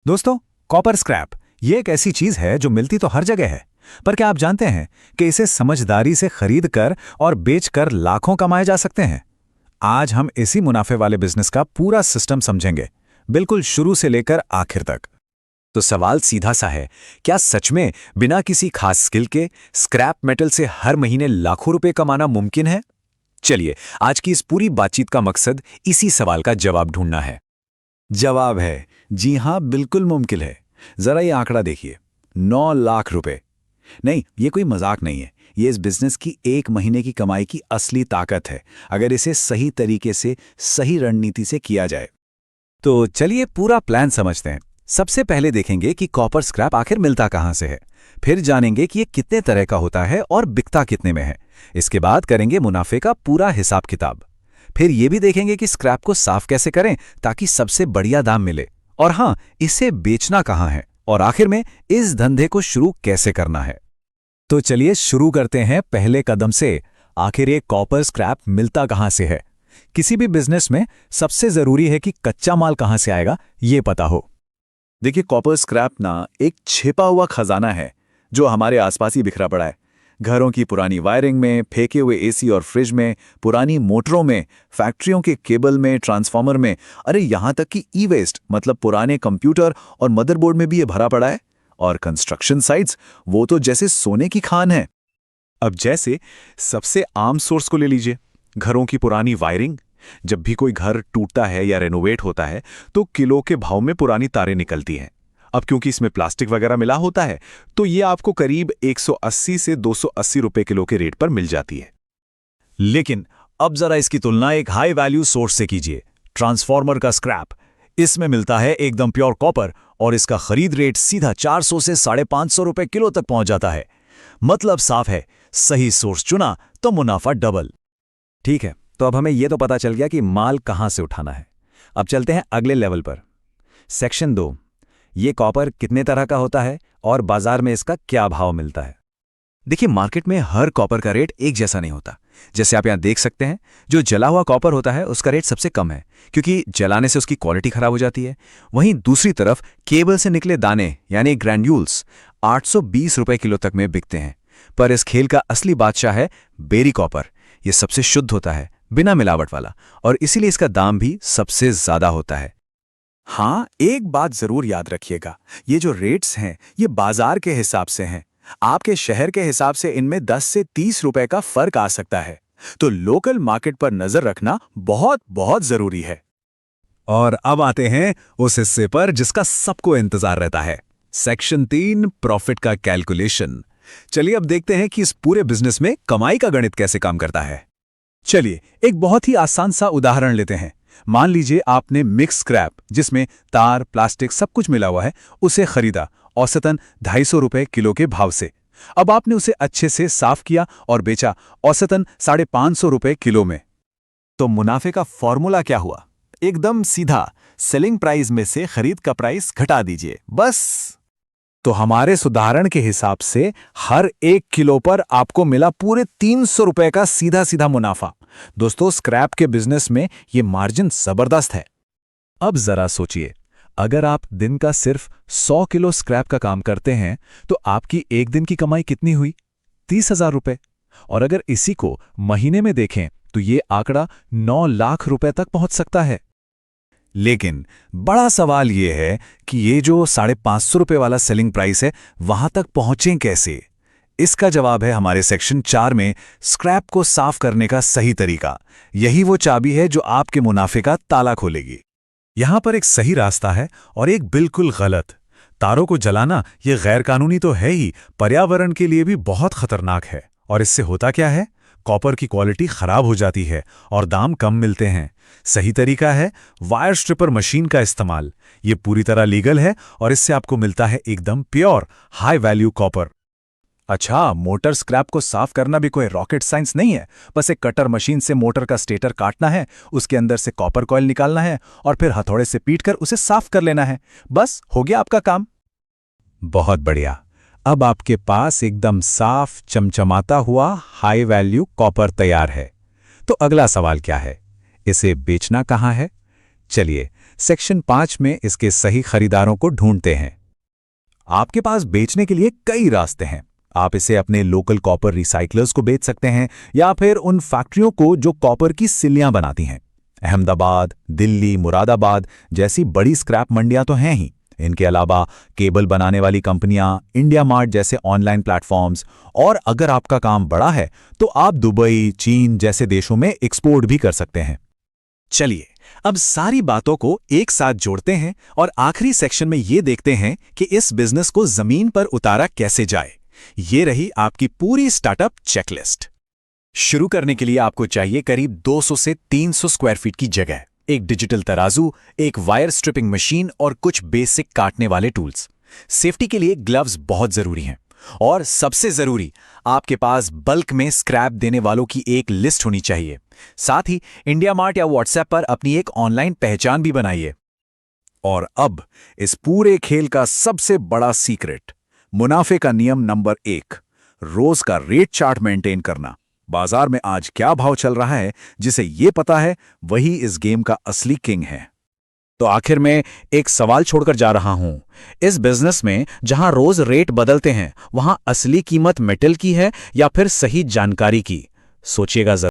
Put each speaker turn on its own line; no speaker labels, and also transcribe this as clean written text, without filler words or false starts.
दोस्तों, copper scrap ये एक ऐसी चीज है जो मिलती तो हर जगह है। पर क्या आप जानते हैं कि इसे समझदारी से खरीद कर और बेचकर लाखों कमाए जा सकते हैं। आज हम इसी मुनाफे वाले बिजनेस का पूरा सिस्टम समझेंगे, बिल्कुल शुरू से लेकर आखिर तक। तो सवाल सीधा सा है, क्या सच में बिना किसी खास स्किल के स्क्रैप मेटल से हर महीने लाखों रुपए कमाना मुमकिन है? चलिए, आज की इस पूरी बातचीत का मकसद इसी सवाल का जवाब ढूंढना है। जवाब है जी हां, बिल्कुल मुमकिन है। जरा ये आंकड़ा देखिए, 9 लाख रुपए। नहीं, ये कोई मजाक नहीं है। ये इस बिजनेस की एक महीने की कमाई की असली ताकत है, अगर इसे सही तरीके से, सही रणनीति से किया जाए। तो चलिए पूरा प्लान समझते हैं। सबसे पहले देखेंगे कि कॉपर स्क्रैप आखिर मिलता कहां से है। फिर जानेंगे कि ये कितने तरह का होता है और बिकता कितने में है। इसके बाद करेंगे मुनाफे का पूरा हिसाब किताब। फिर ये भी देखेंगे कि स्क्रैप को साफ कैसे करें ताकि सबसे बढ़िया दाम मिले, और हां, इसे बेचना कहां है, और आखिर में इस धंधे को शुरू कैसे करना है। तो चलिए शुरू करते हैं पहले कदम से। आखिर ये कॉपर स्क्रैप मिलता कहां से है। किसी भी बिजनेस में सबसे जरूरी है कि कच्चा माल कहां से आएगा ये पता हो। देखिए, कॉपर स्क्रैप ना एक छिपा हुआ खजाना है जो हमारे आसपास ही बिखरा पड़ा है। घरों की पुरानी वायरिंग में, फेंके हुए एसी और फ्रिज में, पुरानी मोटरों में, फैक्ट्रियों के केबल में, ट्रांसफार्मर में, अरे यहां तक कि ई वेस्ट मतलब पुराने कंप्यूटर और मदरबोर्ड में भी ये भरा पड़ा है। और कंस्ट्रक्शन साइट्स, वो तो जैसे सोने की खान है। अब जैसे सबसे आम सोर्स को ले लीजिए, घरों की पुरानी वायरिंग। जब भी कोई घर टूटता है या रेनोवेट होता है तो किलो के भाव में पुरानी तारें निकलती हैं। अब क्योंकि इसमें प्लास्टिक वगैरह मिला होता है तो ये आपको करीब 180 से 280 रुपए किलो के रेट पर मिल जाती है। लेकिन अब जरा इसकी तुलना एक हाई वैल्यू सोर्स से कीजिए, ट्रांसफार्मर का स्क्रैप। इसमें मिलता है एकदम प्योर कॉपर और इसका खरीद रेट सीधा 400 से 550 रुपए किलो तक पहुंच जाता है। मतलब साफ है, सही सोर्स चुना तो मुनाफा डबल। ठीक है, तो अब हमें यह तो पता चल गया कि माल कहां से उठाना है। अब चलते हैं अगले लेवल पर। सेक्शन 2, ये कॉपर कितने तरह का होता है और बाजार में इसका क्या भाव मिलता है। देखिए, मार्केट में हर कॉपर का रेट एक जैसा नहीं होता। जैसे आप यहां देख सकते हैं, जो जला हुआ कॉपर होता है उसका रेट सबसे कम है क्योंकि जलाने से उसकी क्वालिटी खराब हो जाती है। वहीं दूसरी तरफ केबल से निकले दाने यानी ग्रैन्यूल्स 820 रुपए किलो तक में बिकते हैं। पर इस खेल का असली बादशाह है बेरी कॉपर। यह सबसे शुद्ध होता है, बिना मिलावट वाला, और इसीलिए इसका दाम भी सबसे ज्यादा होता है। हाँ, एक बात जरूर याद रखिएगा, ये जो रेट्स हैं ये बाजार के हिसाब से हैं। आपके शहर के हिसाब से इनमें 10 से 30 रुपए का फर्क आ सकता है। तो लोकल मार्केट पर नजर रखना बहुत बहुत जरूरी है। और अब आते हैं उस हिस्से पर जिसका सबको इंतजार रहता है, सेक्शन 3, प्रॉफिट का कैलकुलेशन। चलिए अब देखते हैं कि इस पूरे बिजनेस में कमाई का गणित कैसे काम करता है। चलिए एक बहुत ही आसान सा उदाहरण लेते हैं। मान लीजिए आपने मिक्स स्क्रैप, जिसमें तार, प्लास्टिक सब कुछ मिला हुआ है, उसे खरीदा औसतन 250 रुपए किलो के भाव से। अब आपने उसे अच्छे से साफ किया और बेचा औसतन 550 रुपए किलो में। तो मुनाफे का फॉर्मूला क्या हुआ? एकदम सीधा, सेलिंग प्राइस में से खरीद का प्राइस घटा दीजिए, बस। तो हमारे उदाहरण के हिसाब से हर 1 किलो पर आपको मिला पूरे 300 रुपए का सीधा सीधा मुनाफा। दोस्तों, स्क्रैप के बिजनेस में ये मार्जिन जबरदस्त है। अब जरा सोचिए, अगर आप दिन का सिर्फ 100 किलो स्क्रैप का काम करते हैं तो आपकी एक दिन की कमाई कितनी हुई? 30,000 रुपए। और अगर इसी को महीने में देखें तो ये आंकड़ा 9 लाख रुपए तक पहुंच सकता है। लेकिन बड़ा सवाल यह है कि ये जो 550 रुपए वाला सेलिंग प्राइस है, वहां तक पहुंचें कैसे? इसका जवाब है हमारे सेक्शन 4 में, स्क्रैप को साफ करने का सही तरीका। यही वो चाबी है जो आपके मुनाफे का ताला खोलेगी। यहां पर एक सही रास्ता है और एक बिल्कुल गलत। तारों को जलाना ये गैर कानूनी तो है ही, पर्यावरण के लिए भी बहुत खतरनाक है। और इससे होता क्या है? कॉपर की क्वालिटी खराब हो जाती है और दाम कम मिलते हैं। सही तरीका है वायर स्ट्रिपर मशीन का इस्तेमाल। ये पूरी तरह लीगल है और इससे आपको मिलता है एकदम प्योर हाई वैल्यू कॉपर। अच्छा, मोटर स्क्रैप को साफ करना भी कोई रॉकेट साइंस नहीं है। बस एक कटर मशीन से मोटर का स्टेटर काटना है, उसके अंदर से कॉपर कॉइल निकालना है और फिर हथौड़े से पीटकर उसे साफ कर लेना है। बस हो गया आपका काम। बहुत बढ़िया। अब आपके पास एकदम साफ चमचमाता हुआ हाई वैल्यू कॉपर तैयार है। तो अगला सवाल क्या है? इसे बेचना कहाँ है? चलिए सेक्शन 5 में इसके सही खरीदारों को ढूंढते हैं। आपके पास बेचने के लिए कई रास्ते हैं। आप इसे अपने लोकल कॉपर रिसाइकलर्स को बेच सकते हैं या फिर उन फैक्ट्रियों को जो कॉपर की सिल्लियां बनाती हैं। अहमदाबाद, दिल्ली, मुरादाबाद जैसी बड़ी स्क्रैप मंडियां तो हैं ही। इनके अलावा केबल बनाने वाली कंपनियां, इंडिया मार्ट जैसे ऑनलाइन प्लेटफॉर्म्स, और अगर आपका काम बड़ा है तो आप दुबई, चीन जैसे देशों में एक्सपोर्ट भी कर सकते हैं। चलिए अब सारी बातों को एक साथ जोड़ते हैं और आखिरी सेक्शन में ये देखते हैं कि इस बिजनेस को जमीन पर उतारा कैसे जाए। ये रही आपकी पूरी स्टार्टअप चेकलिस्ट। शुरू करने के लिए आपको चाहिए करीब 200 से 300 स्क्वायर फीट की जगह, एक डिजिटल तराजू, एक वायर स्ट्रिपिंग मशीन और कुछ बेसिक काटने वाले टूल्स। सेफ्टी के लिए ग्लव्स बहुत जरूरी हैं और सबसे जरूरी, आपके पास बल्क में स्क्रैप देने वालों की एक लिस्ट होनी चाहिए। साथ ही इंडिया मार्ट या व्हाट्सएप पर अपनी एक ऑनलाइन पहचान भी बनाइए। और अब इस पूरे खेल का सबसे बड़ा सीक्रेट, मुनाफे का नियम नंबर 1, रोज का रेट चार्ट मेंटेन करना। बाजार में आज क्या भाव चल रहा है, जिसे ये पता है वही इस गेम का असली किंग है। तो आखिर में एक सवाल छोड़कर जा रहा हूं। इस बिजनेस में जहां रोज रेट बदलते हैं, वहां असली कीमत मेटल की है या फिर सही जानकारी की? सोचिएगा जरूर।